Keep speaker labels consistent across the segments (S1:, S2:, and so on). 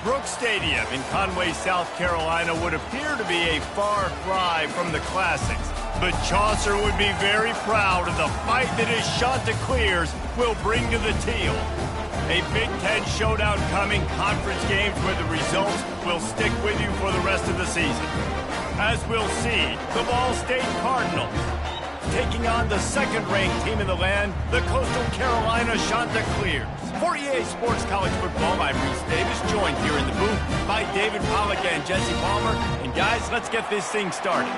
S1: Brooks Stadium in Conway, South Carolina would appear to be a far cry from the classics, but Chaucer would be very proud of the fight that his Chanticleers will bring to the teal. A Big Ten showdown coming, conference games where the results will stick with you for the rest of the season. As we'll see, the Ball State Cardinals taking on the second-ranked team in the land, the Coastal Carolina Chanticleers. For EA Sports College Football, I'm Reese Davis, joined here in the booth by David Pollack and Jesse Palmer. And guys, let's get this thing started.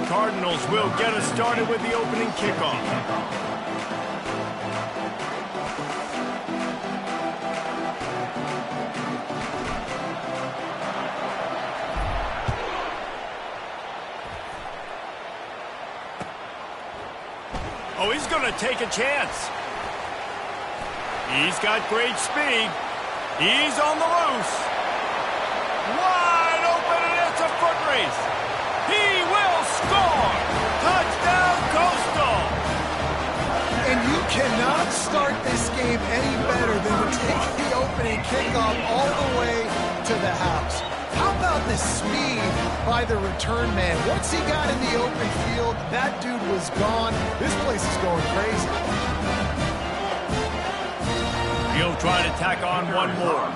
S1: Cardinals will get us started with the opening kickoff. Oh, he's going to take a chance. He's got great speed. He's on the loose. Wide open, and it's a foot race. He will score! Touchdown, Coastal!
S2: And you cannot start this game any better than to take the opening kickoff all the way to the house. How about the speed by the return man? Once he got in the open field, that dude was gone. This place is going crazy.
S1: He'll try to tack on one more.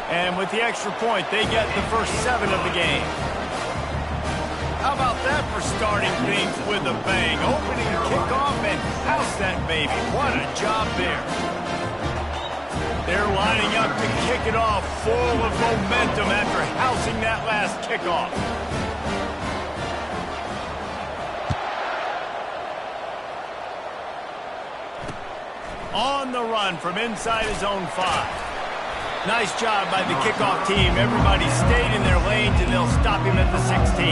S1: And with the extra point, they get the first 7 of the game. How about that for starting things with a bang? Opening kickoff and house that baby. What a job there. They're lining up to kick it off full of momentum after housing that last kickoff. On the run from inside his own 5. Nice job by the kickoff team. Everybody stayed in their lanes, and they'll stop him at the 16.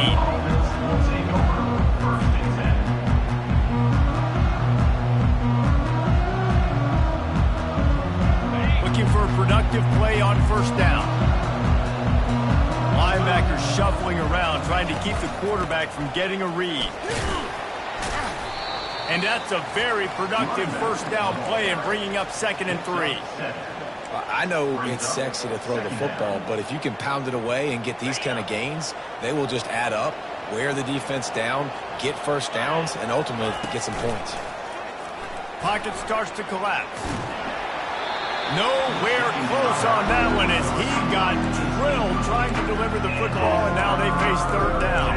S1: Looking for a productive play on first down. Linebacker shuffling around, trying to keep the quarterback from getting a read. And that's a very productive first down play and bringing up 2nd and 3.
S3: I know it's sexy to throw the football, but if you can pound it away and get these kind of gains, they will just add up, wear the defense down, get first downs, and ultimately get some points.
S1: Pocket starts to collapse. Nowhere close on that one as he got drilled trying to deliver the football, and now they face 3rd down.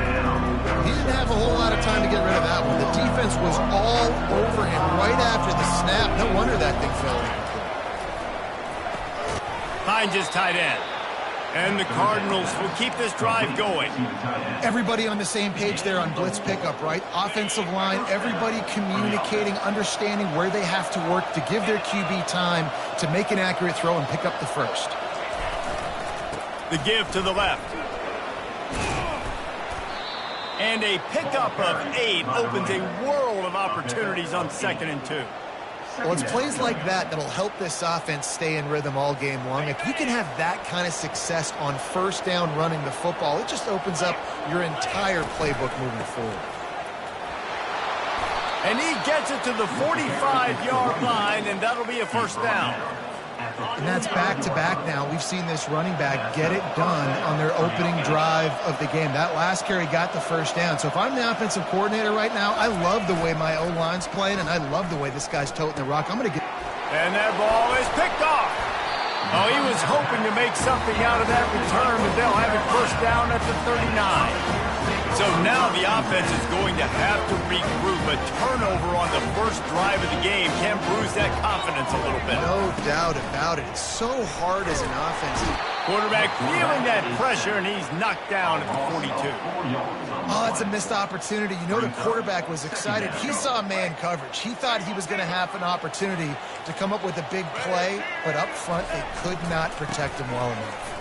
S2: He didn't have a whole lot of time to get rid of that one. The defense was all over him right after the snap. No wonder that thing fell in.
S1: Hines is tight end. And the Cardinals will keep this drive going.
S2: Everybody on the same page there on blitz pickup, right? Offensive line, everybody communicating, understanding where they have to work to give their QB time to make an accurate throw and pick up the first.
S1: The give to the left. And a pickup of 8 opens a world of opportunities on 2nd and 2.
S2: Well, it's plays like that that'll help this offense stay in rhythm all game long. If you can have that kind of success on first down running the football, it just opens up your entire playbook moving forward.
S1: And he gets it to the 45-yard line, and that'll be a first down.
S2: And that's back-to-back now. We've seen this running back get it done on their opening drive of the game. That last carry got the first down. So if I'm the offensive coordinator right now, I love the way my O-line's playing, and I love the way this guy's toting the rock. I'm going to get...
S1: And that ball is picked off. Oh, he was hoping to make something out of that return, but they'll have it first down at the 39. So now the offense is going to have to regroup. A turnover on the first drive of the game can bruise that confidence a little bit.
S2: No doubt about it. It's so hard as an offense.
S1: Quarterback feeling that pressure, and he's knocked down at the 42.
S2: Oh, it's a missed opportunity. You know the quarterback was excited. He saw man coverage. He thought he was going to have an opportunity to come up with a big play, but up front they could not protect him well enough.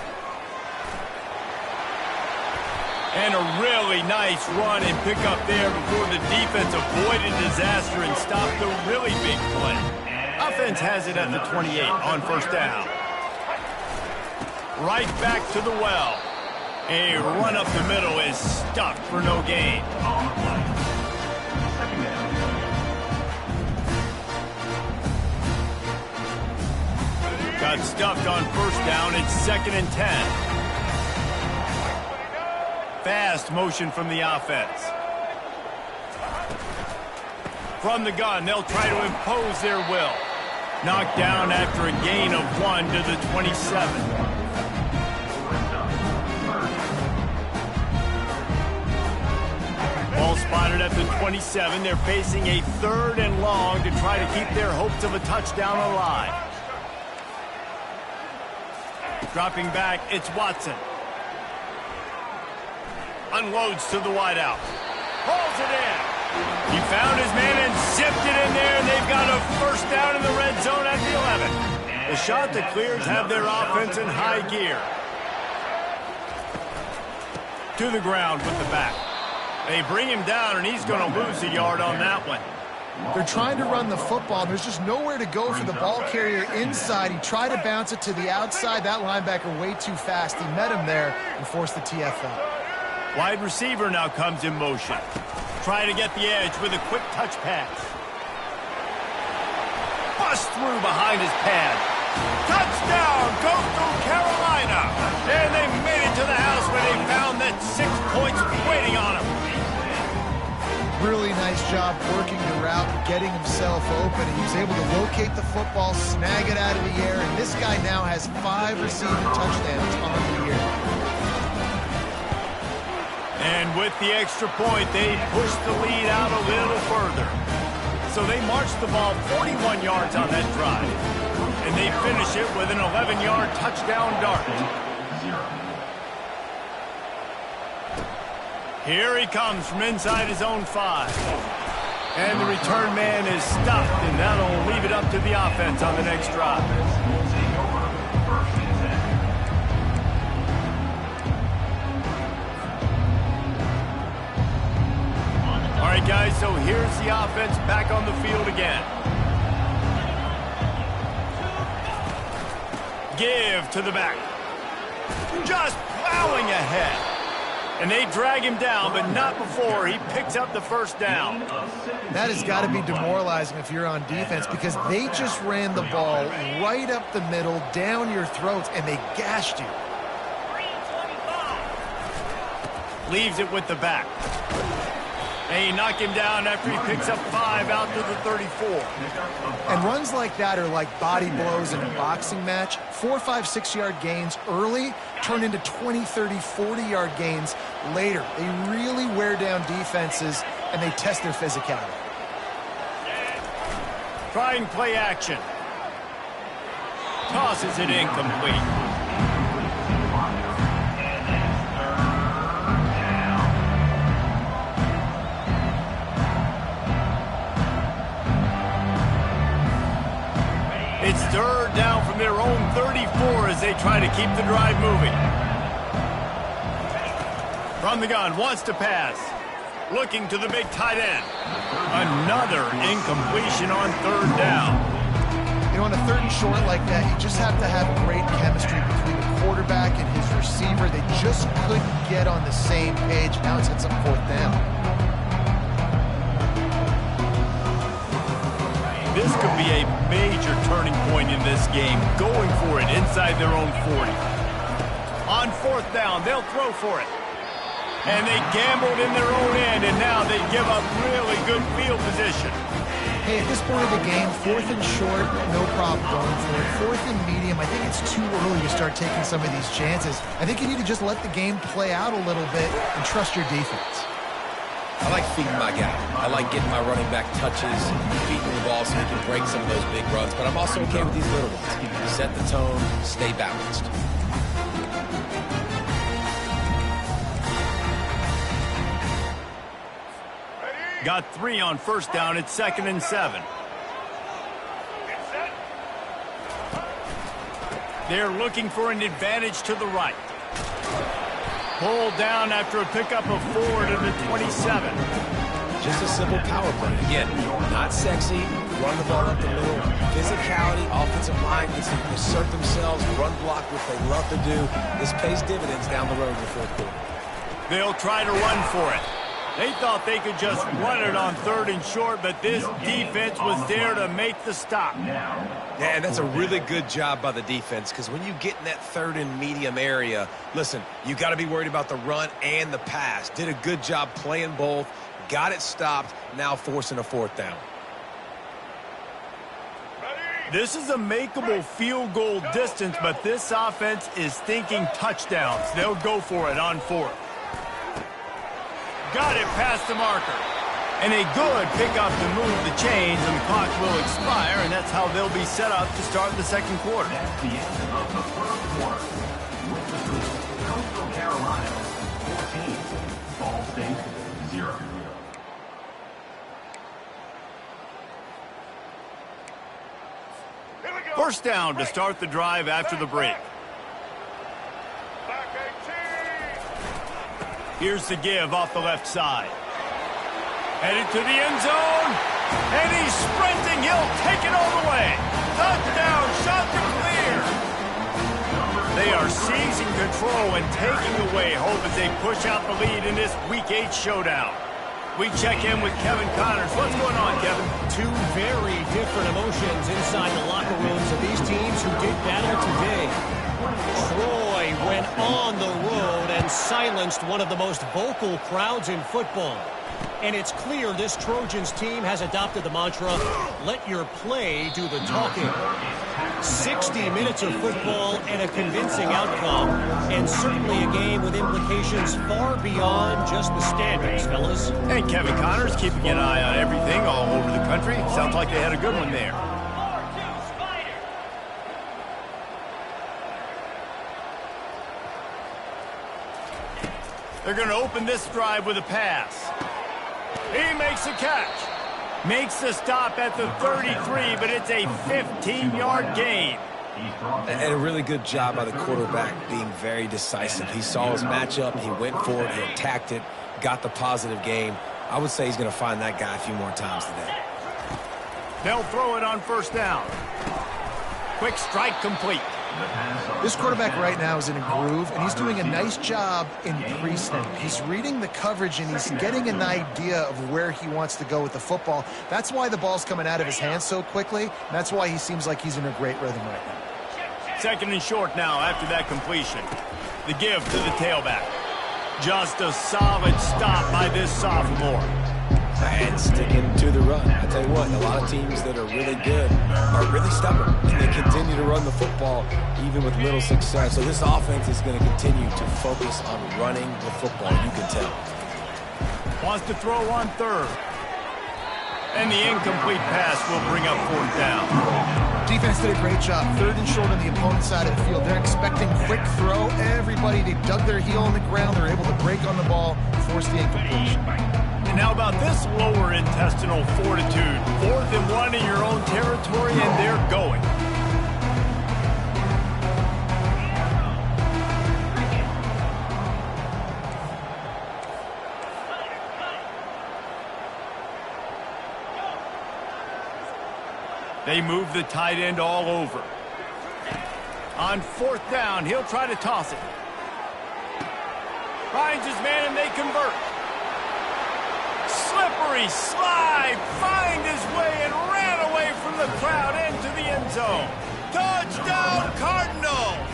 S1: And a really nice run and pick up there before the defense avoided disaster and stopped the really big play. Offense has it at the 28 on first down. Right back to the well. A run up the middle is stuffed for no gain. Got stuffed on first down. It's 2nd and 10. Fast motion from the offense. From the gun, they'll try to impose their will. Knocked down after a gain of 1 to the 27. Ball spotted at the 27. They're facing a 3rd and long to try to keep their hopes of a touchdown alive. Dropping back, it's Watson. Unloads to the wideout. Hauls it in. He found his man and zipped it in there, and they've got a first down in the red zone at the 11. The Chanticleers have their offense in high gear. To the ground with the back. They bring him down, and he's going to lose a yard on that one.
S2: They're trying to run the football. There's just nowhere to go for the ball carrier inside. He tried to bounce it to the outside. That linebacker way too fast. He met him there and forced the TFL.
S1: Wide receiver now comes in motion. Trying to get the edge with a quick touch pass. Bust through behind his pad. Touchdown, Coastal Carolina. And they made it to the house where they found that 6 points waiting on them.
S2: Really nice job working the route, getting himself open. He was able to locate the football, snag it out of the air, and this guy now has 5 receiving touchdowns on the year.
S1: And with the extra point, they push the lead out a little further. So they march the ball 41 yards on that drive. And they finish it with an 11-yard touchdown dart. Here he comes from inside his own 5. And the return man is stopped, and that'll leave it up to the offense on the next drive. All right, guys, so here's the offense back on the field again. Give to the back. Just plowing ahead. And they drag him down, but not before he picks up the first down.
S2: That has got to be demoralizing if you're on defense because they just ran the ball right up the middle, down your throats, and they gashed you.
S1: Leaves it with the back. And he knocked him down after he picks up 5 out to the 34.
S2: And runs like that are like body blows in a boxing match. 4, 5, 6-yard gains early turn into 20, 30, 40-yard gains later. They really wear down defenses, and they test their physicality.
S1: Trying play action. Tosses it incomplete. It's 3rd down from their own 34 as they try to keep the drive moving. From the gun, wants to pass. Looking to the big tight end. Another incompletion on 3rd down.
S2: You know, on a 3rd and short like that, you just have to have great chemistry between the quarterback and his receiver. They just couldn't get on the same page. Now it's up 4th down.
S1: This could be a major turning point in this game, going for it inside their own 40. On 4th down, they'll throw for it. And they gambled in their own end, and now they give up really good field position.
S2: Hey, at this point of the game, 4th and short, no problem going for it. 4th and medium, I think it's too early to start taking some of these chances. I think you need to just let the game play out a little bit and trust your defense.
S3: I like feeding my guy. I like getting my running back touches, feeding the ball so he can break some of those big runs. But I'm also okay with these little ones. Set the tone, stay balanced.
S1: Got 3 on first down. It's 2nd and 7. They're looking for an advantage to the right. Pulled down after a pickup of 4 to the 27.
S3: Just a simple power play. Again, not sexy, run the ball up the middle, physicality, offensive line gets to assert themselves, run block, which they love to do. This pays dividends down the road in the fourth quarter.
S1: They'll try to run for it. They thought they could just run it on 3rd and short, but this defense was there to make the stop.
S3: Yeah, and that's a really good job by the defense, because when you get in that 3rd and medium area, listen, you got to be worried about the run and the pass. Did a good job playing both, got it stopped, now forcing a 4th down.
S1: This is a makeable field goal distance, but this offense is thinking touchdowns. They'll go for it on 4th. Got it past the marker. And a good pickup to move the chains, and the clock will expire, and that's how they'll be set up to start the second quarter.
S4: That's the end of the first quarter. With the score, Coastal Carolina 14, Ball State 0.
S1: First down to start the drive after the break. Here's the give off the left side. Headed to the end zone. And he's sprinting. He'll take it all the way. Touchdown, shot to clear. They are seizing control and taking away hope as they push out the lead in this Week 8 showdown. We check in with Kevin Connors. What's going on, Kevin?
S5: Two very different emotions inside the locker rooms of these teams who did battle today. Troy went on the road and silenced one of the most vocal crowds in football. And it's clear this Trojans team has adopted the mantra, let your play do the talking. 60 minutes of football and a convincing outcome, and certainly a game with implications far beyond just the standards, fellas.
S1: And Kevin Connors keeping an eye on everything all over the country. Sounds like they had a good one there. They're going to open this drive with a pass. He makes a catch. Makes the stop at the 33, but it's a 15-yard gain.
S3: And a really good job by the quarterback being very decisive. He saw his matchup, he went for it, he attacked it, got the positive gain. I would say he's going to find that guy a few more times today.
S1: They'll throw it on first down. Quick strike complete.
S2: This quarterback right now is in a groove, and he's doing a nice job in pre-snap. He's reading the coverage, and he's getting an idea of where he wants to go with the football. That's why the ball's coming out of his hands so quickly, and that's why he seems like he's in a great rhythm right now.
S1: 2nd and short now after that completion. The give to the tailback. Just a solid stop by this sophomore.
S3: And sticking to the run. I tell you what, a lot of teams that are really good are really stubborn, and they continue to run the football even with little success. So this offense is going to continue to focus on running the football, you can tell.
S1: Wants to throw on 3rd. And the incomplete pass will bring up 4th down.
S2: Defense did a great job. 3rd and short on the opponent's side of the field. They're expecting quick throw. Everybody, they dug their heel on the ground. They're able to break on the ball, force the incompletion.
S1: And how about this lower intestinal fortitude? 4th and 1 in your own territory, and they're going. They move the tight end all over. On 4th down, he'll try to toss it. Finds his man, and they convert. Slippery slide, find his way and ran away from the crowd into the end zone. Touchdown, Cardinals!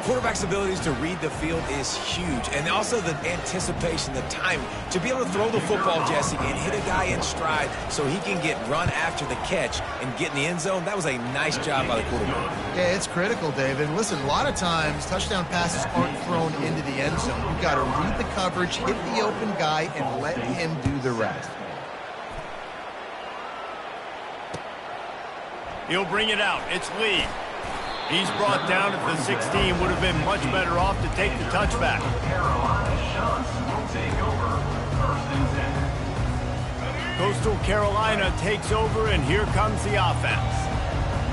S3: Quarterback's abilities to read the field is huge, and also the anticipation, the time to be able to throw the football, Jesse, and hit a guy in stride so he can get run after the catch and get in the end zone. That was a nice job by the quarterback.
S2: Yeah, it's critical, David. Listen, a lot of times touchdown passes aren't thrown into the end zone. You've got to read the coverage, hit the open guy, and let him do the rest.
S1: He'll bring it out. It's Lee. He's brought down at the 16. Would have been much better off to take the touchback. Coastal Carolina takes over, and here comes the offense.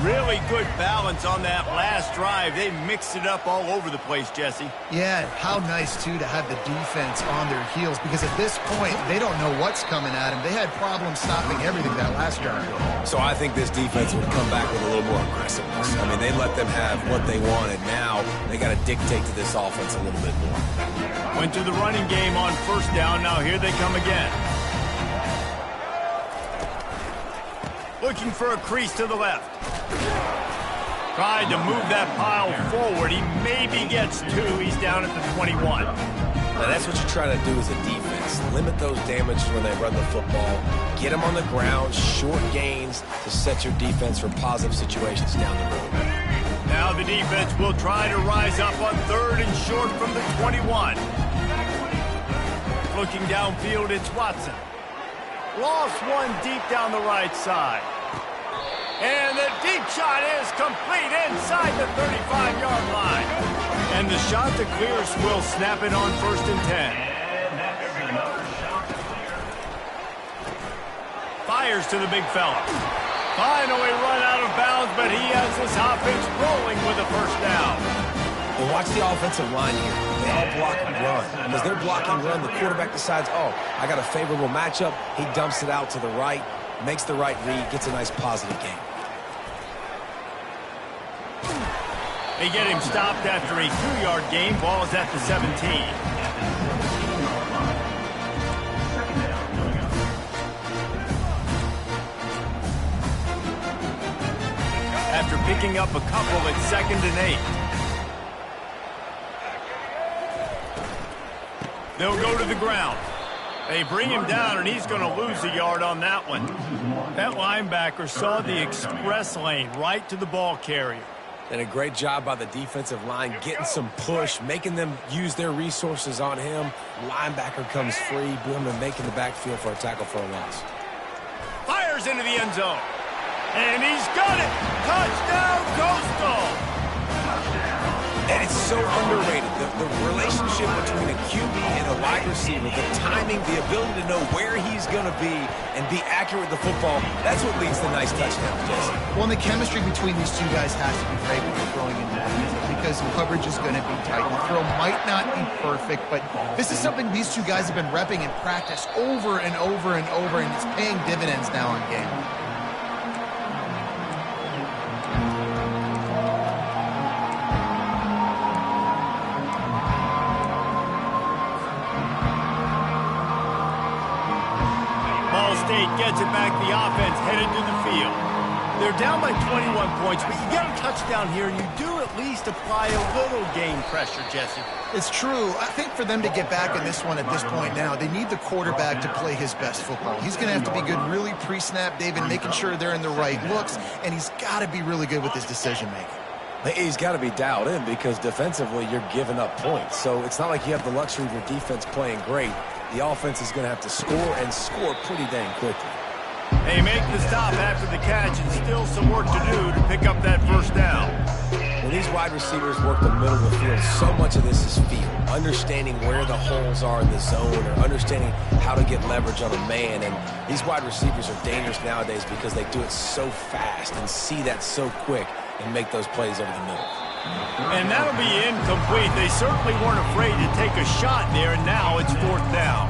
S1: Really good balance on that last drive. They mixed it up all over the place, Jesse.
S2: Yeah, how nice, too, to have the defense on their heels, because at this point, they don't know what's coming at them. They had problems stopping everything that last drive.
S3: So I think this defense would come back with a little more aggressiveness. I mean, they let them have what they wanted. Now they got to dictate to this offense a little bit more.
S1: Went to the running game on first down. Now here they come again. Looking for a crease to the left. Tried to move that pile forward. He maybe gets 2. He's down at the 21.
S3: Now that's what you try to do as a defense. Limit those damages when they run the football. Get them on the ground, short gains to set your defense for positive situations down the road.
S1: Now the defense will try to rise up on 3rd and short from the 21. Looking downfield, it's Watson. Lost one deep down the right side. And the deep shot is complete inside the 35-yard line. And the shot to clears will snap it on 1st and 10.
S4: And that's another shot to clear.
S1: Fires to the big fella. Finally run out of bounds, but he has his offense rolling with a first down.
S3: Well, watch the offensive line here. They all block and run. And as they're blocking run, the quarterback decides, oh, I got a favorable matchup. He dumps it out to the right, makes the right read, gets a nice positive gain.
S1: They get him stopped after a 2-yard gain. Ball is at the 17. After picking up a couple at 2nd and 8. They'll go to the ground. They bring him down, and he's going to lose a yard on that one. That linebacker saw the express lane right to the ball carrier.
S3: And a great job by the defensive line getting some push, making them use their resources on him. Linebacker comes free, boom, and making the backfield for a tackle for a loss.
S1: Fires into the end zone. And he's got it. Touchdown, Coastal.
S3: And it's so underrated. The relationship between a QB and a wide receiver, the timing, the ability to know where he's going to be and be accurate with the football, that's what leads to nice touchdowns, Jesse.
S2: Well, and the chemistry between these two guys has to be great when you're throwing in the field, because coverage is going to be tight. The throw might not be perfect, but this is something these two guys have been repping in practice over and over and over, and it's paying dividends now in game.
S1: State gets it back. The offense headed to the field. They're down by 21 points, but you get a touchdown here, and you do at least apply a little game pressure, Jesse.
S2: It's true. I think for them to get back in this one at this point now, they need the quarterback to play his best football. He's going to have to be good really pre-snap, David, making sure they're in the right looks, and he's got to be really good with his decision-making.
S3: He's got to be dialed in because defensively you're giving up points. So it's not like you have the luxury of your defense playing great. The offense is going to have to score and score pretty dang quickly.
S1: They make the stop after the catch and still some work to do to pick up that first down.
S3: When these wide receivers work the middle of the field, so much of this is feel. Understanding where the holes are in the zone or understanding how to get leverage on a man. And these wide receivers are dangerous nowadays because they do it so fast and see that so quick and make those plays over the middle.
S1: And that'll be incomplete. They certainly weren't afraid to take a shot there, and now it's 4th down.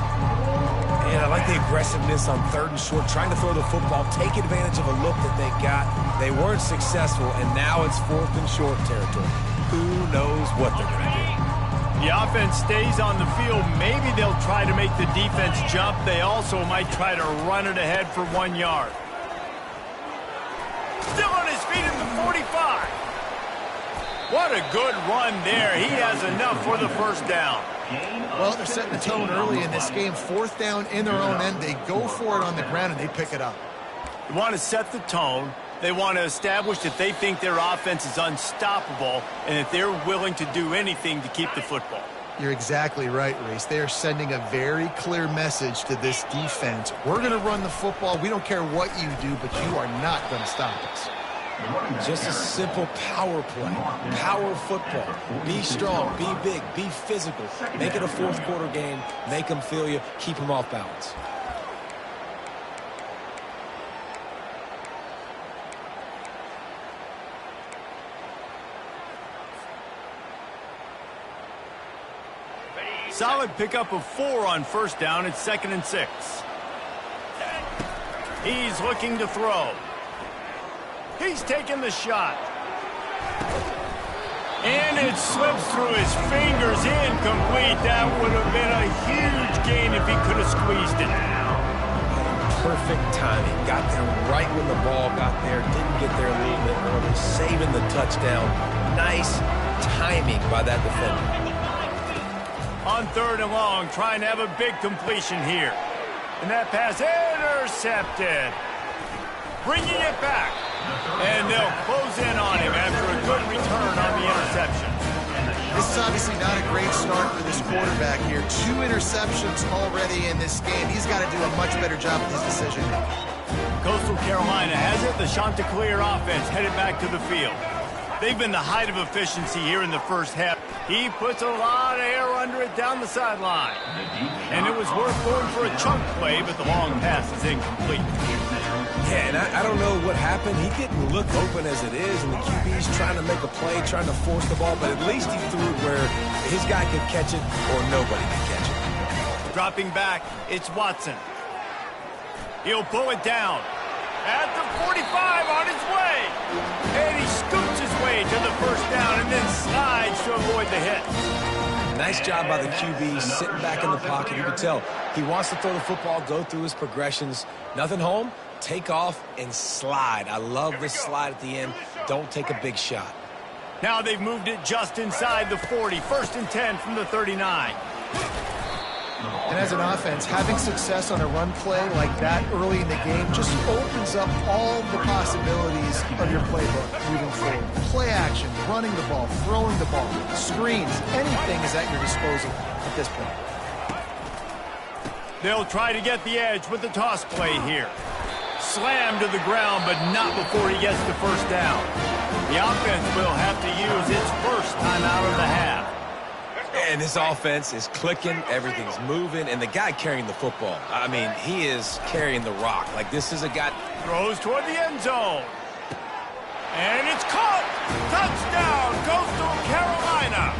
S3: And I like the aggressiveness on 3rd and short, trying to throw the football, take advantage of a look that they got. They weren't successful, and now it's 4th and short territory. Who knows what they're going to do?
S1: The offense stays on the field. Maybe they'll try to make the defense jump. They also might try to run it ahead for 1 yard. Still on his feet at the 45. What a good run there. He has enough for the first down.
S2: Well, they're setting the tone early in this game. 4th down in their own end. They go for it on the ground, and they pick it up.
S1: They want to set the tone. They want to establish that they think their offense is unstoppable and that they're willing to do anything to keep the football.
S2: You're exactly right, Reese. They are sending a very clear message to this defense. We're going to run the football. We don't care what you do, but you are not going to stop us.
S3: Just a simple power play, power football. Be strong, be big, be physical. Make it a 4th quarter game. Make them feel you. Keep them off balance.
S1: Solid pickup of 4 on first down. It's 2nd and 6. He's looking to throw. He's taking the shot. And it slips through his fingers, incomplete. That would have been a huge gain if he could have squeezed it.
S3: Perfect timing. Got there right when the ball got there. Didn't get there a little bit early. Saving the touchdown. Nice timing by that defender.
S1: On 3rd and long, trying to have a big completion here. And that pass intercepted. Bringing it back. And they'll close in on him after a good return on the interception.
S2: This is obviously not a great start for this quarterback here. 2 interceptions already in this game. He's got to do a much better job with his decision.
S1: Coastal Carolina has it. The Chanticleer offense headed back to the field. They've been the height of efficiency here in the first half. He puts a lot of air under it down the sideline. And it was worth going for a chunk play, but the long pass is incomplete.
S3: Yeah, and I don't know what happened. He didn't look open as it is, and the QB's trying to make a play, trying to force the ball, but at least he threw it where his guy could catch it or nobody could catch it.
S1: Dropping back, it's Watson. He'll pull it down. At the 45 on his way. And he scoots his way to the first down and then slides to avoid the hit.
S3: Nice job by the QB, sitting back in the pocket. You can tell he wants to throw the football, go through his progressions. Nothing home, take off, and slide. I love this slide at the end. Don't take a big shot.
S1: Now they've moved it just inside the 40. 1st and 10 from the 39.
S2: And as an offense, having success on a run play like that early in the game just opens up all the possibilities of your playbook moving forward. Play action, running the ball, throwing the ball, screens, anything is at your disposal at this point.
S1: They'll try to get the edge with the toss play here. Slammed to the ground, but not before he gets the first down. The offense will have to use its first timeout of the half.
S3: And this offense is clicking, everything's moving, and the guy carrying the football, I mean, he is carrying the rock. Like, this is a guy...
S1: Throws toward the end zone. And it's caught! Touchdown, Coastal Carolina!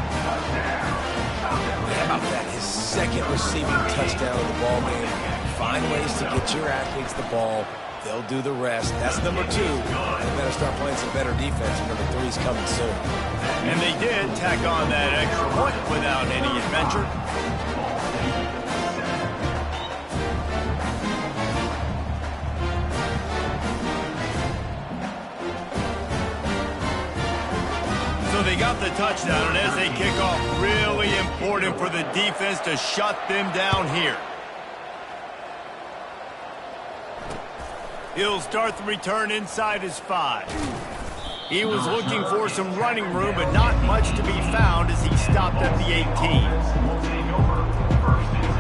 S3: How about that? His 2nd receiving touchdown of the ball game. Find ways to get your athletes the ball. They'll do the rest. That's number 2. They better start playing some better defense. Number 3's coming soon.
S1: And they did tack on that extra point without any adventure. So they got the touchdown, and as they kick off, really important for the defense to shut them down here. He'll start the return inside his 5. He was looking for some running room, but not much to be found as he stopped at the 18.
S4: Will take over 1st and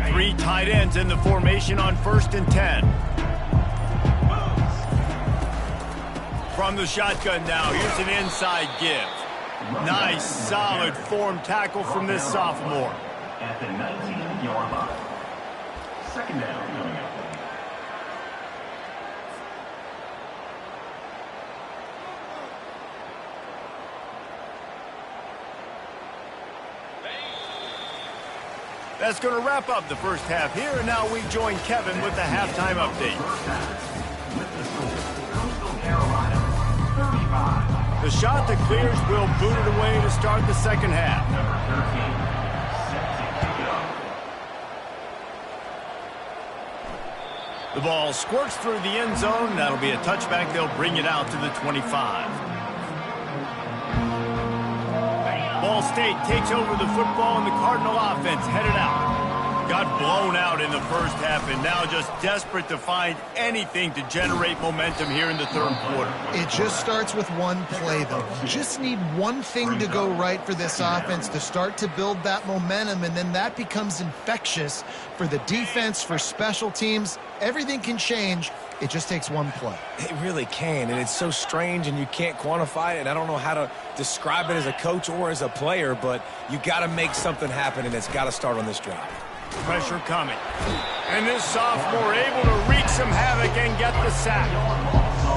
S4: 10.
S1: 3 tight ends in the formation on 1st and 10. From the shotgun now, here's an inside give. Nice, solid form tackle from this sophomore.
S4: At the 19-yard line. 2nd down coming up.
S1: That's going to wrap up the first half here, and now we join Kevin with the halftime update.
S4: With the score, Coastal Carolina, 35.
S1: The Chanticleers will boot it away to start the second half.
S4: Number 13, set to kick it off.
S1: The ball squirts through the end zone. That'll be a touchback. They'll bring it out to the 25. Ball State takes over the football, and the Cardinal offense headed out. Got blown out in the first half, and now just desperate to find anything to generate momentum here in the third quarter.
S2: It just starts with one play, though. You just need one thing to go right for this offense to start to build that momentum, and then that becomes infectious for the defense, for special teams. Everything can change. It just takes one play.
S3: It really can, and it's so strange, and you can't quantify it, and I don't know how to describe it as a coach or as a player, but you got to make something happen, and it's got to start on this drive.
S1: Pressure coming. And this sophomore able to wreak some havoc and get the sack.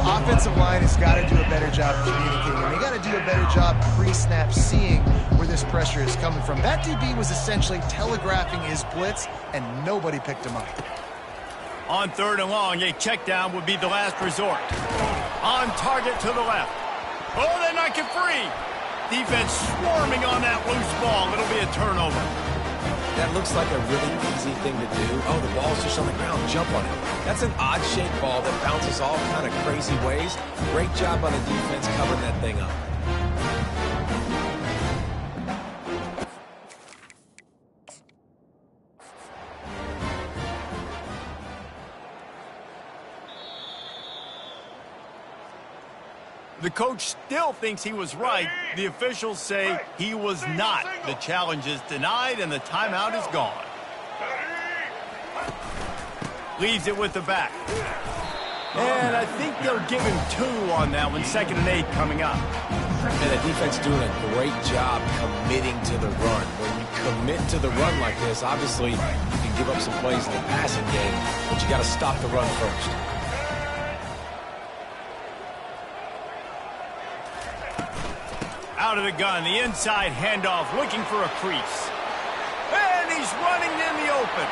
S2: Offensive line has got to do a better job of communicating. They got to do a better job pre-snap seeing where this pressure is coming from. That DB was essentially telegraphing his blitz, and nobody picked him up.
S1: On 3rd and long, a check down would be the last resort. On target to the left. Oh, they knock it free. Defense swarming on that loose ball. It'll be a turnover.
S3: That looks like a really easy thing to do. Oh, the ball's just on the ground. Jump on it. That's an odd-shaped ball that bounces all kind of crazy ways. Great job on the defense covering that thing up.
S1: The coach still thinks he was right. The officials say he was not. The challenge is denied, and the timeout is gone. Leaves it with the back. And I think they'll give him 2 on that one. 2nd and 8 coming up.
S3: And the defense doing a great job committing to the run. When you commit to the run like this, obviously you can give up some plays in the passing game, but you got to stop the run first.
S1: Out of the gun, the inside handoff, looking for a crease. And he's running in the open.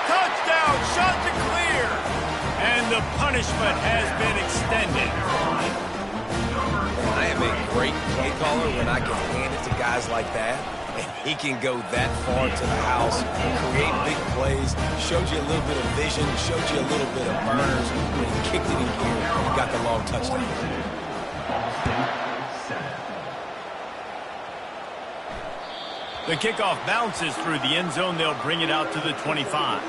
S1: Touchdown, shot to clear. And the punishment has been extended.
S3: I am a great play caller when I can hand it to guys like that. And he can go that far to the house, create big plays, showed you a little bit of vision, showed you a little bit of burners. When he kicked it in here, he got the long touchdown.
S1: The kickoff bounces through the end zone. They'll bring it out to the 25.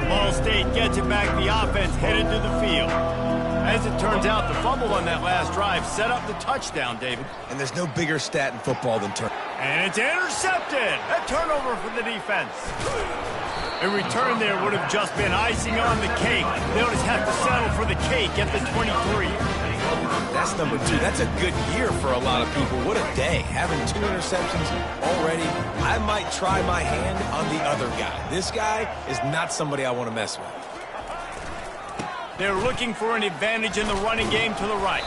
S1: Ball State gets it back. The offense headed to the field. As it turns out, the fumble on that last drive set up the touchdown, David.
S3: And there's no bigger stat in football than turn.
S1: And it's intercepted. A turnover for the defense. A return there would have just been icing on the cake. They'll just have to settle for the cake at the 23.
S3: That's number 2. That's a good year for a lot of people. What a day. Having 2 interceptions already. I might try my hand on the other guy. This guy is not somebody I want to mess with.
S1: They're looking for an advantage in the running game to the right.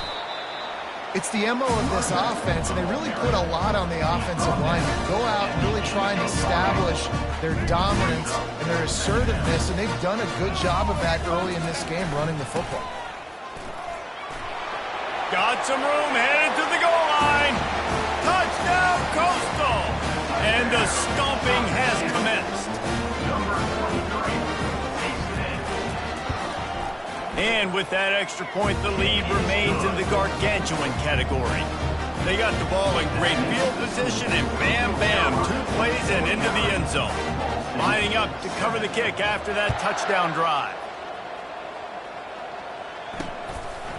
S2: It's the MO of this offense, and they really put a lot on the offensive line to go out and really try and establish their dominance and their assertiveness, and they've done a good job of that early in this game running the football.
S1: Got some room, headed to the goal line. Touchdown, Coastal. And the stomping has commenced. And with that extra point, the lead remains in the gargantuan category. They got the ball in great field position, and bam, bam, 2 plays and into the end zone. Lining up to cover the kick after that touchdown drive.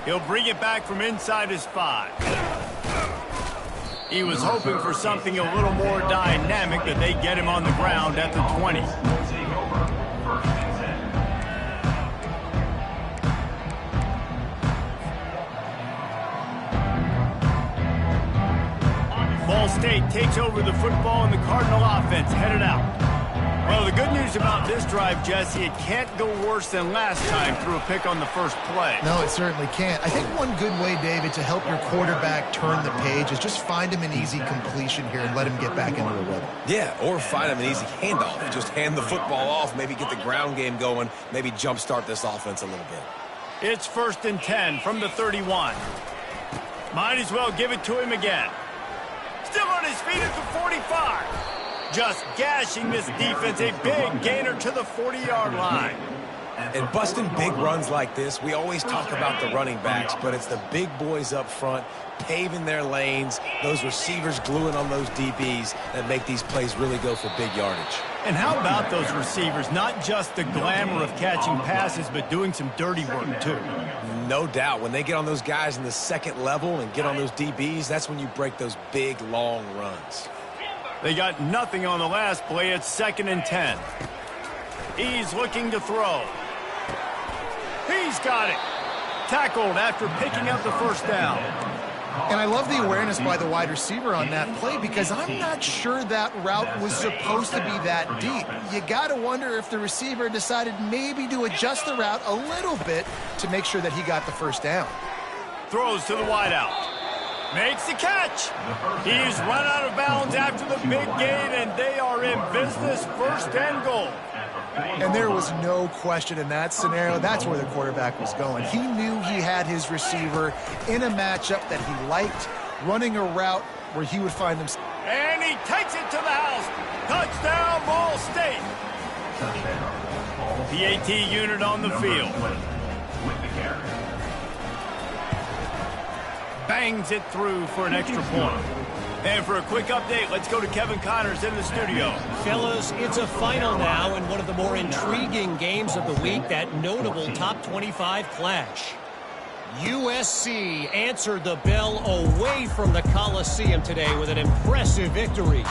S1: He'll bring it back from inside his 5. He was hoping for something a little more dynamic, but they get him on the ground at the 20. Ball State takes over the football, and the Cardinal offense headed out. Well, the good news about this drive, Jesse, it can't go worse than last time through a pick on the first play.
S2: No, it certainly can't. I think one good way, David, to help your quarterback turn the page is just find him an easy completion here and let him get back into a rhythm.
S3: Yeah, or find him an easy handoff. Just hand the football off, maybe get the ground game going, maybe jumpstart this offense a little bit.
S1: It's 1st and 10 from the 31. Might as well give it to him again. Still on his feet at the 45. Just gashing this defense, a big gainer to the 40-yard line.
S3: And busting big runs like this, we always talk about the running backs, but it's the big boys up front paving their lanes, those receivers gluing on those DBs that make these plays really go for big yardage.
S1: And how about those receivers? Not just the glamour of catching passes, but doing some dirty work, too.
S3: No doubt. When they get on those guys in the second level and get on those DBs, that's when you break those big, long runs.
S1: They got nothing on the last play. It's 2nd and 10. He's looking to throw. He's got it. Tackled after picking up the first down.
S2: And I love the awareness by the wide receiver on that play because I'm not sure that route was supposed to be that deep. You got to wonder if the receiver decided maybe to adjust the route a little bit to make sure that he got the first down.
S1: Throws to the wideout. Makes the catch. He's run out of bounds after the big gain, and they are in business, first and goal.
S2: And there was no question in that scenario. That's where the quarterback was going. He knew he had his receiver in a matchup that he liked, running a route where he would find himself.
S1: And he takes it to the house. Touchdown, Ball State. PAT unit on the field. Bangs it through for an extra point. And for a quick update, let's go to Kevin Connors in the studio.
S5: Fellas, it's a final now in one of the more intriguing games of the week, that notable top 25 clash. USC answered the bell away from the Coliseum today with an impressive victory.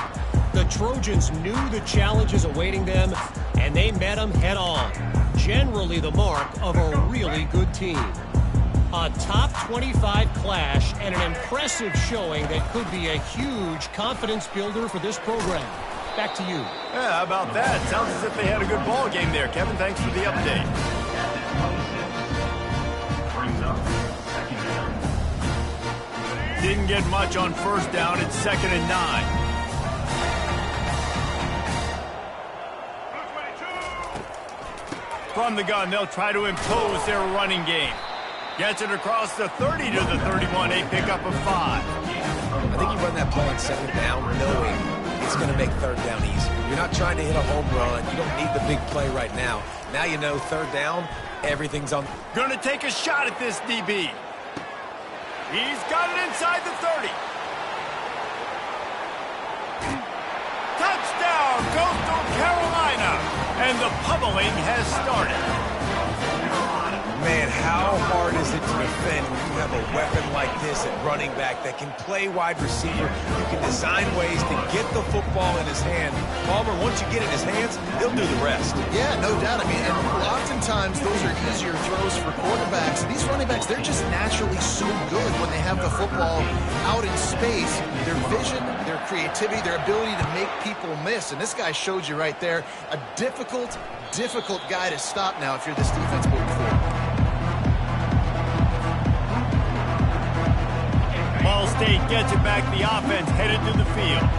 S5: The Trojans knew the challenges awaiting them, and they met them head on. Generally the mark of a really good team. A top 25 clash and an impressive showing that could be a huge confidence builder for this program. Back to you.
S1: Yeah, how about that? Sounds as if they had a good ball game there. Kevin, thanks for the update. Didn't get much on first down. It's 2nd and 9. From the gun, they'll try to impose their running game. Gets it across the 30 to the 31, a pickup of 5.
S3: I think you run that play on 2nd down knowing it's going to make 3rd down easier. You're not trying to hit a home run. You don't need the big play right now. Now you know 3rd down, everything's on.
S1: Going to take a shot at this DB. He's got it inside the 30. Touchdown, Coastal Carolina. And the pummeling has started.
S3: Man, how hard is it to defend when you have a weapon like this at running back that can play wide receiver? You can design ways to get the football in his hand. Palmer, once you get it in his hands, he'll do the rest.
S2: Yeah, no doubt. I mean, and oftentimes those are easier throws for quarterbacks. These running backs, they're just naturally so good when they have the football out in space. Their vision, their creativity, their ability to make people miss. And this guy showed you right there, a difficult guy to stop now if you're this defense moving forward.
S1: Ball State gets it back. The offense headed to the field.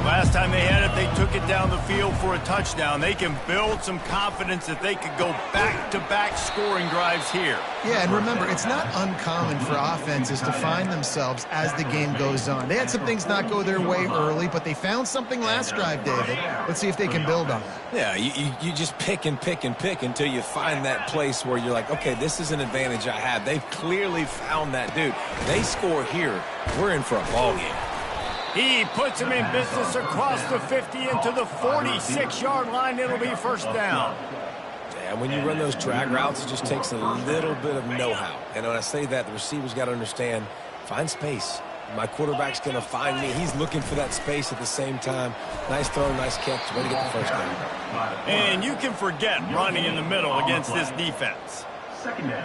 S1: Last time they had it, they took it down the field for a touchdown. They can build some confidence that they could go back-to-back scoring drives here.
S2: Yeah, and remember, it's not uncommon for offenses to find themselves as the game goes on. They had some things not go their way early, but they found something last drive, David. Let's see if they can build on it.
S3: Yeah, you just pick and pick and pick until you find that place where you're like, okay, this is an advantage I have. They've clearly found that dude. They score here, we're in for a ball game.
S1: He puts him in business across the 50 into the 46-yard line. It'll be first down.
S3: And when you run those drag routes, it just takes a little bit of know-how. And when I say that, the receiver's got to understand, find space. My quarterback's going to find me. He's looking for that space at the same time. Nice throw, nice catch. Way to get the first down.
S1: And you can forget running in the middle against this defense.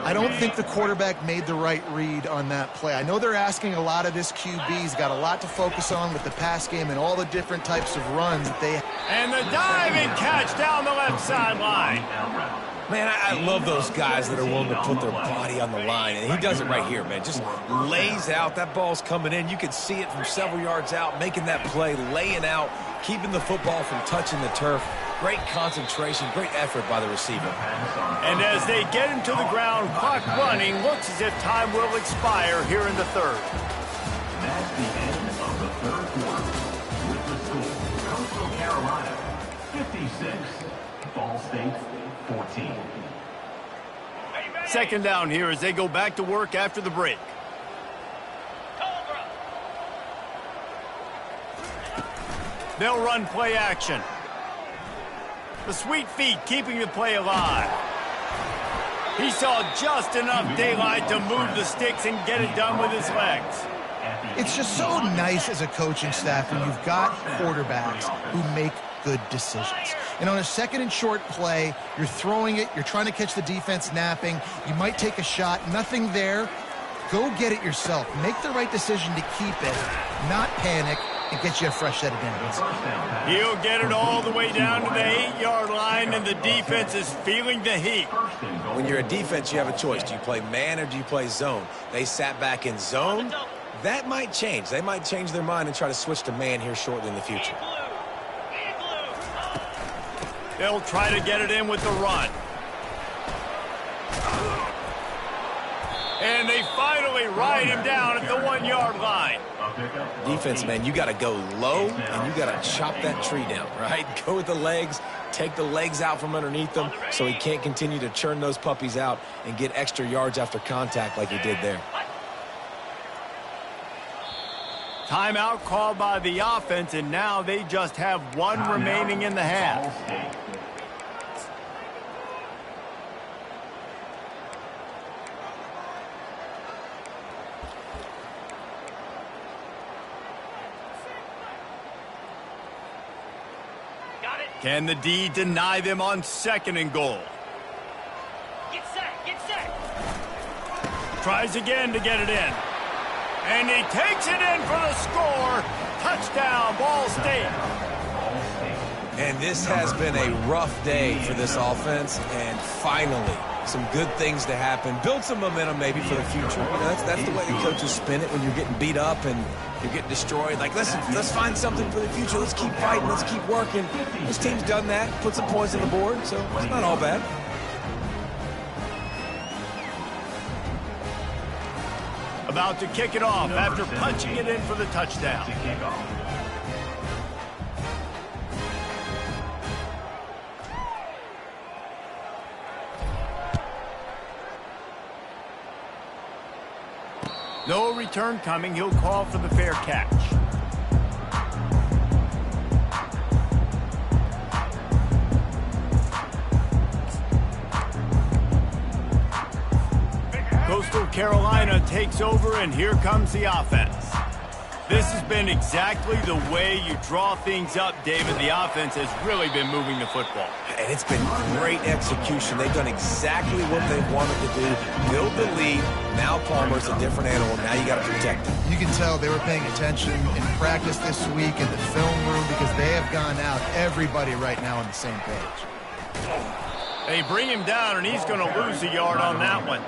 S2: I don't think the quarterback made the right read on that play. I know they're asking a lot of this QB. He's got a lot to focus on with the pass game and all the different types of runs that they...
S1: And the diving catch down the left sideline.
S3: Man, I love those guys that are willing to put their body on the line. And he does it right here, man. Just lays out. That ball's coming in. You can see it from several yards out, making that play, laying out, keeping the football from touching the turf. Great concentration, great effort by the receiver.
S1: And as they get him to the ground, clock running, looks as if time will expire here in the third.
S4: That's the end of the third quarter. With the score, Coastal Carolina 56, Ball State 14.
S1: Second down here as they go back to work after the break. They'll run play action. The sweet feet keeping the play alive. He saw just enough daylight to move the sticks and get it done with his legs.
S2: It's just so nice as a coaching staff when you've got quarterbacks who make good decisions. And on a 2nd and short play, you're throwing it, you're trying to catch the defense napping, you might take a shot, nothing there. Go get it yourself. Make the right decision to keep it, not panic, and get you a fresh set of downs.
S1: He'll get it all the way down to the 8-yard line, and the defense is feeling the heat.
S3: When you're a defense, you have a choice. Do you play man or do you play zone? They sat back in zone. That might change. They might change their mind and try to switch to man here shortly in the future.
S1: They'll try to get it in with the run. And they finally ride him down at the 1-yard line.
S3: Defense, man, you got to go low and you got to chop that tree down, right? Go with the legs, take the legs out from underneath them so he can't continue to churn those puppies out and get extra yards after contact like he did there.
S1: Timeout called by the offense, and now they just have one remaining in the half. Can the D deny them on 2nd and goal?
S5: Get set, get set.
S1: Tries again to get it in. And he takes it in for the score. Touchdown, Ball State.
S3: And this has been a rough day for this offense, and finally some good things to happen. Build some momentum maybe for the future. You know, that's the way the coaches spin it when you're getting beat up and you're getting destroyed. Like, listen, let's find something for the future. Let's keep fighting. Let's keep working. This team's done that, put some points on the board, so it's not all bad.
S1: About to kick it off after punching it in for the touchdown. No return coming. He'll call for the fair catch. Coastal Carolina takes over, and here comes the offense. This has been exactly the way you draw things up, David. The offense has really been moving the football.
S3: And it's been great execution. They've done exactly what they've wanted to do. Build the lead. Now Palmer's a different animal. Now you got to protect him.
S2: You can tell they were paying attention in practice this week in the film room because they have gone out, everybody right now on the same page.
S1: They bring him down, and he's going to lose a yard on that one.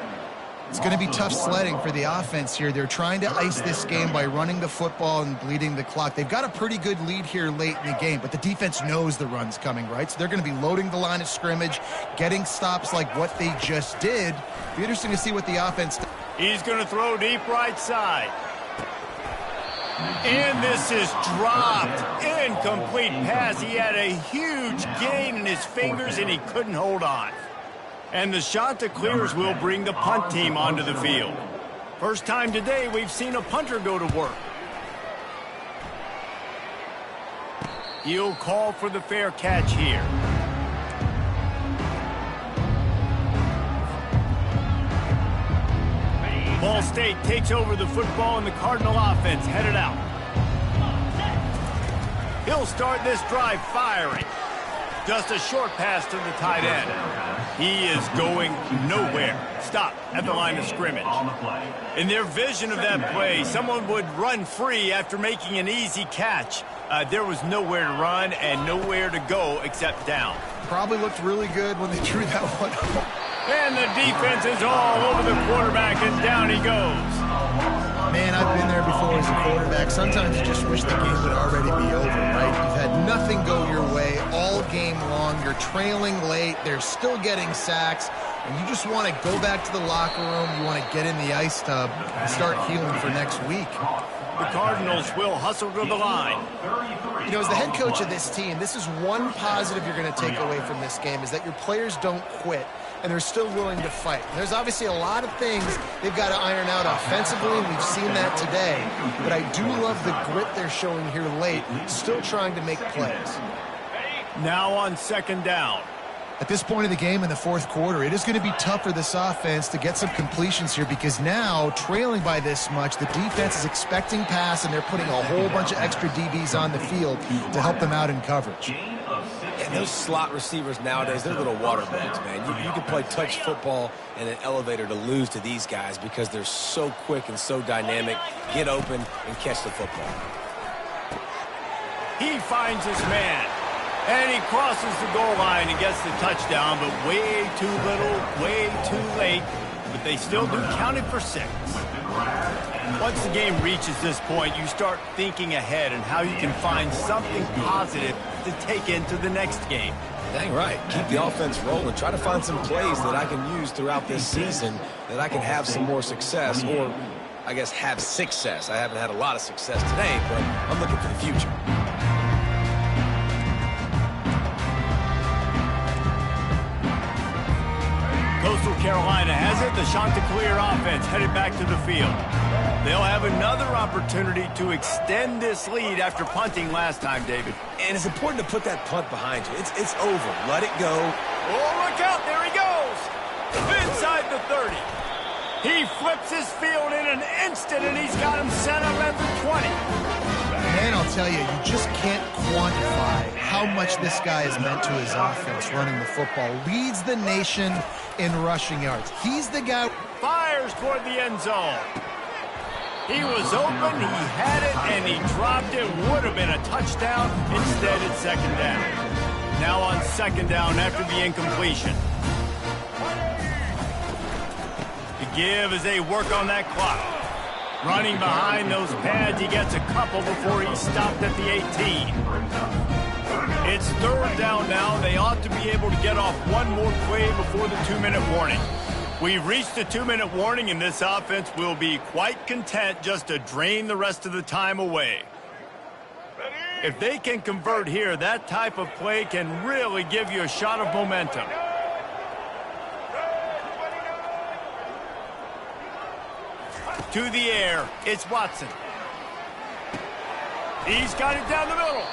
S2: It's going to be tough sledding for the offense here. They're trying to ice this game by running the football and bleeding the clock. They've got a pretty good lead here late in the game, but the defense knows the run's coming, right? So they're going to be loading the line of scrimmage, getting stops like what they just did. Be interesting to see what the offense does.
S1: He's going to throw deep right side. And this is dropped. Incomplete pass. He had a huge gain in his fingers, and he couldn't hold on. And the Chanticleers will bring the punt team onto the field. First time today we've seen a punter go to work. He'll call for the fair catch here. Ball State takes over the football, and the Cardinal offense headed out. He'll start this drive firing. Just a short pass to the tight end. He is going nowhere. Stop at the line of scrimmage. In their vision of that play, someone would run free after making an easy catch. There was nowhere to run and nowhere to go except down.
S2: Probably looked really good when they drew that one up.
S1: And the defense is all over the quarterback, and down he goes.
S2: Man, I've been there before as a quarterback. Sometimes you just wish the game would already be over, right? You've had nothing go your way all game long. You're trailing late. They're still getting sacks. And you just want to go back to the locker room. You want to get in the ice tub and start healing for next week.
S1: The Cardinals will hustle to the line.
S2: You know, as the head coach of this team, this is one positive you're going to take away from this game, is that your players don't quit, and they're still willing to fight. And there's obviously a lot of things they've got to iron out offensively, and we've seen that today. But I do love the grit they're showing here late, still trying to make plays.
S1: Now on 2nd down.
S2: At this point of the game in the fourth quarter, it is going to be tough for this offense to get some completions here because now, trailing by this much, the defense is expecting pass, and they're putting a whole bunch of extra DBs on the field to help them out in coverage.
S3: And And those slot receivers nowadays, they're little water bugs, man. You can play touch football in an elevator to lose to these guys because they're so quick and so dynamic. Get open and catch the football.
S1: He finds his man. And he crosses the goal line and gets the touchdown, but way too little, way too late. But they still do count it for 6. Once the game reaches this point, you start thinking ahead and how you can find something positive to take into the next game.
S3: Dang right. Keep the offense rolling. Try to find some plays that I can use throughout this season that I can have some more success, or I guess have success. I haven't had a lot of success today, but I'm looking for the future.
S1: Coastal Carolina has it. The Chanticleer offense headed back to the field. They'll have another opportunity to extend this lead after punting last time, David.
S3: And it's important to put that punt behind you. It's over. Let it go.
S1: Oh, look out. There he goes. Inside the 30. He flips his field in an instant, and he's got him set up at the 20.
S2: Man, I'll tell you, you just can't quantify how much this guy has meant to his offense running the football. Leads the nation in rushing yards. He's the guy.
S1: Fires toward the end zone. He was open, he had it, and he dropped it. Would have been a touchdown. Instead, it's second down. Now on second down after the incompletion. The give as they work on that clock. Running behind those pads, he gets a couple before he's stopped at the 18. It's third down now. They ought to be able to get off one more play before the 2-minute warning. We've reached the 2-minute warning, and this offense will be quite content just to drain the rest of the time away. If they can convert here, that type of play can really give you a shot of momentum. To the air, it's Watson. He's got it down the middle.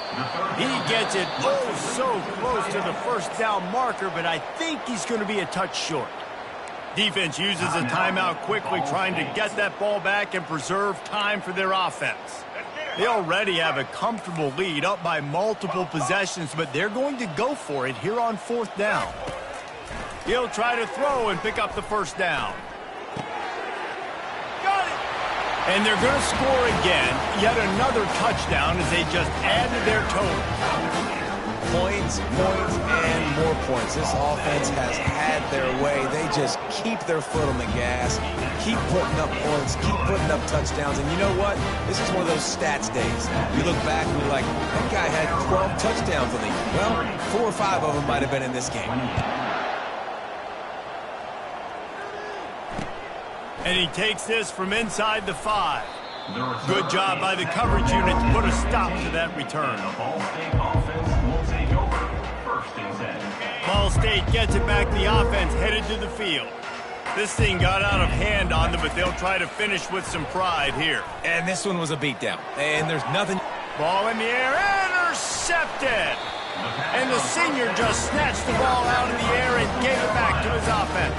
S1: He gets it oh so close to the first down marker, but I think he's going to be a touch short. Defense uses a timeout quickly, trying to get that ball back and preserve time for their offense. They already have a comfortable lead, up by multiple possessions, but they're going to go for it here on fourth down. He'll try to throw and pick up the first down. Got it! And they're going to score again, yet another touchdown as they just add to their total.
S3: Points, and more points. This offense has had their way. They just keep their foot on the gas, keep putting up points, keep putting up touchdowns. And you know what? This is one of those stats days. You look back and you're like, that guy had 12 touchdowns in the game. Well, 4 or 5 of them might have been in this game.
S1: And he takes this from inside the 5. Good job by the coverage unit to put a stop to that return. Ball State gets it back. The offense headed to the field. This thing got out of hand on them, but they'll try to finish with some pride here.
S3: And this one was a beatdown. And there's nothing.
S1: Ball in the air, intercepted. And the senior just snatched the ball out of the air and gave it back to his offense.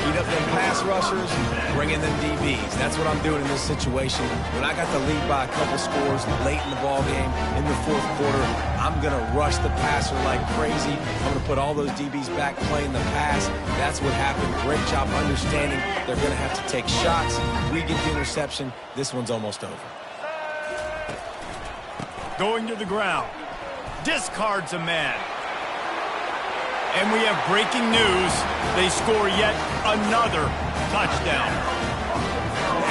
S3: Heat up them pass rushers, bring in them DBs. That's what I'm doing in this situation. When I got the lead by a couple scores late in the ball game, in the fourth quarter, I'm going to rush the passer like crazy. I'm going to put all those DBs back playing the pass. That's what happened. Great job understanding they're going to have to take shots. We get the interception. This one's almost over.
S1: Going to the ground. Discards a man. And we have breaking news. They score yet another touchdown.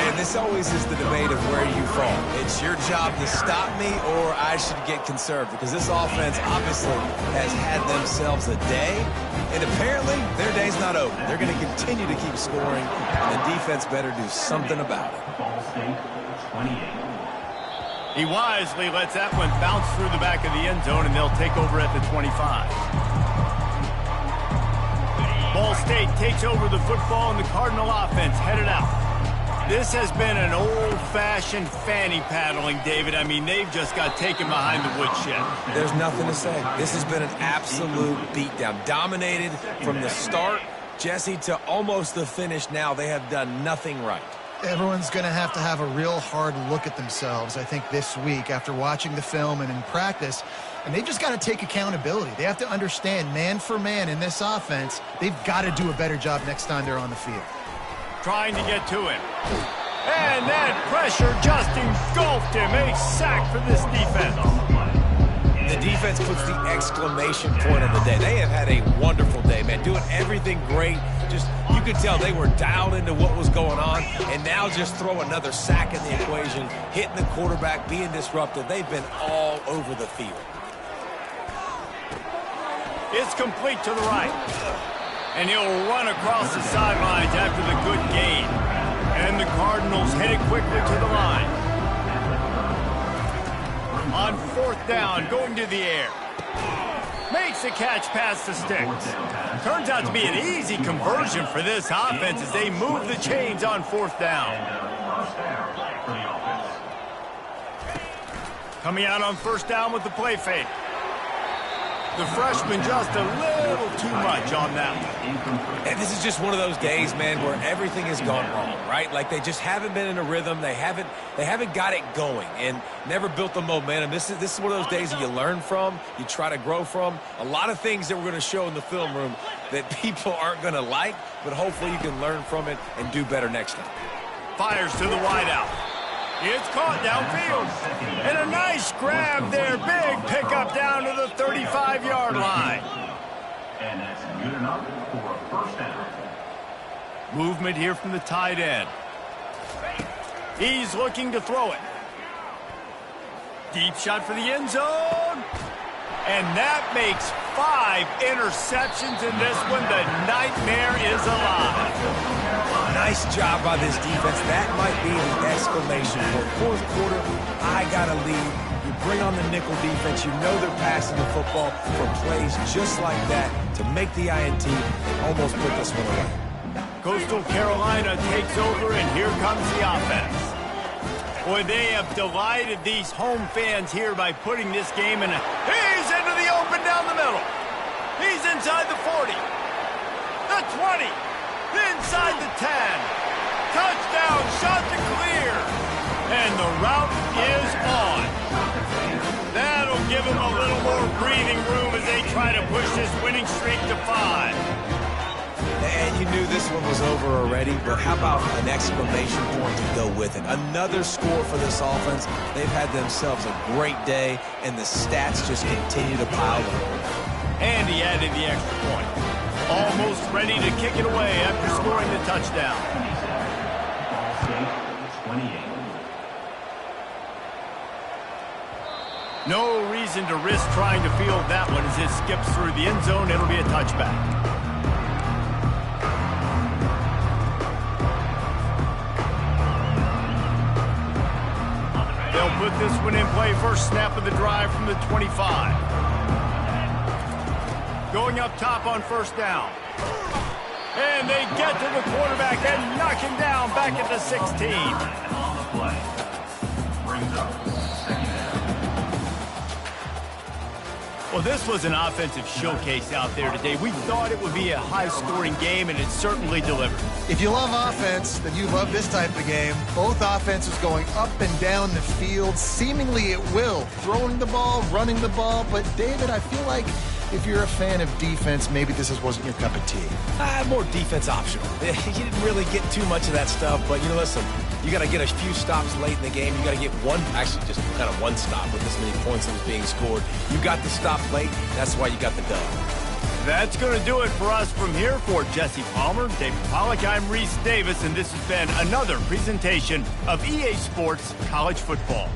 S3: And this always is the debate of where you fall. It's your job to stop me, or I should get conserved, because this offense obviously has had themselves a day, and apparently their day's not over. They're going to continue to keep scoring, and the defense better do something about it.
S4: Ball State 28.
S1: He wisely lets that one bounce through the back of the end zone, and they'll take over at the 25. Ball State takes over the football, and the Cardinal offense headed out. This has been an old-fashioned fanny paddling, David. I mean, they've just got taken behind the woodshed.
S3: There's nothing to say. This has been an absolute beatdown. Dominated from the start, Jesse, to almost the finish now. They have done nothing right.
S2: Everyone's going to have a real hard look at themselves, I think, this week after watching the film and in practice. And they've just got to take accountability. They have to understand, man for man in this offense, they've got to do a better job next time they're on the field.
S1: Trying to get to him. And that pressure just engulfed him. A sack for this defense.
S3: The defense puts the exclamation point on the day. They have had a wonderful day, man, doing everything great. Just, you could tell they were dialed into what was going on, and now just throw another sack in the equation, hitting the quarterback, being disruptive. They've been all over the field.
S1: It's complete to the right. And he'll run across the sidelines after the good gain. And the Cardinals headed quickly to the line. On 4th down, going to the air. Makes the catch past the sticks. Turns out to be an easy conversion for this offense as they move the chains on 4th down. Coming out on 1st down with the play fake. The freshman just a little too much on that one.
S3: And this is just one of those days, man, where everything has gone wrong, right? Like they just haven't been in a rhythm. They haven't got it going and never built the momentum. This is one of those days that you learn from, you try to grow from. A lot of things that we're going to show in the film room that people aren't going to like, but hopefully you can learn from it and do better next time.
S1: Fires to the wideout. It's caught downfield. And a nice grab there. Big pickup down to the 35-yard line.
S4: And that's good enough for a 1st down.
S1: Movement here from the tight end. He's looking to throw it. Deep shot for the end zone. And that makes 5 interceptions in this one. The nightmare is alive.
S3: Nice job by this defense. That might be the exclamation point. 4th quarter, I got a lead. You bring on the nickel defense. You know they're passing the football for plays just like that to make the INT and almost put this one away.
S1: Coastal Carolina takes over, and here comes the offense. Boy, they have delighted these home fans here by putting this game in. He's into the open down the middle. He's inside the 40. The 20. Inside the 10. Touchdown, shot to clear. And the route is on. That'll give him a little more breathing room as they try to push this winning streak to 5.
S3: And you knew this one was over already, but how about an exclamation point to go with it? Another score for this offense. They've had themselves a great day, and the stats just continue to pile up.
S1: And he added the extra point. Almost ready to kick it away after scoring the touchdown.
S4: Ball State, 28.
S1: No reason to risk trying to field that one as it skips through the end zone. It'll be a touchback. They'll put this one in play. First snap of the drive from the 25. Going up top on 1st down. And they get to the quarterback and knock him down back at the 16.
S4: On the play. Brings up 2nd down.
S1: Well, this was an offensive showcase out there today. We thought it would be a high-scoring game, and it certainly delivered.
S2: If you love offense, then you love this type of game. Both offenses going up and down the field, seemingly at will. Throwing the ball, running the ball. But, David, I feel like if you're a fan of defense, maybe this wasn't your cup of tea.
S3: More defense optional. You didn't really get too much of that stuff, but, listen, you got to get a few stops late in the game. You got to get just kind of one stop with this many points that was being scored. You got the stop late, and that's why you got the dub.
S1: That's going to do it for us from here. For Jesse Palmer, David Pollack, I'm Reese Davis, and this has been another presentation of EA Sports College Football.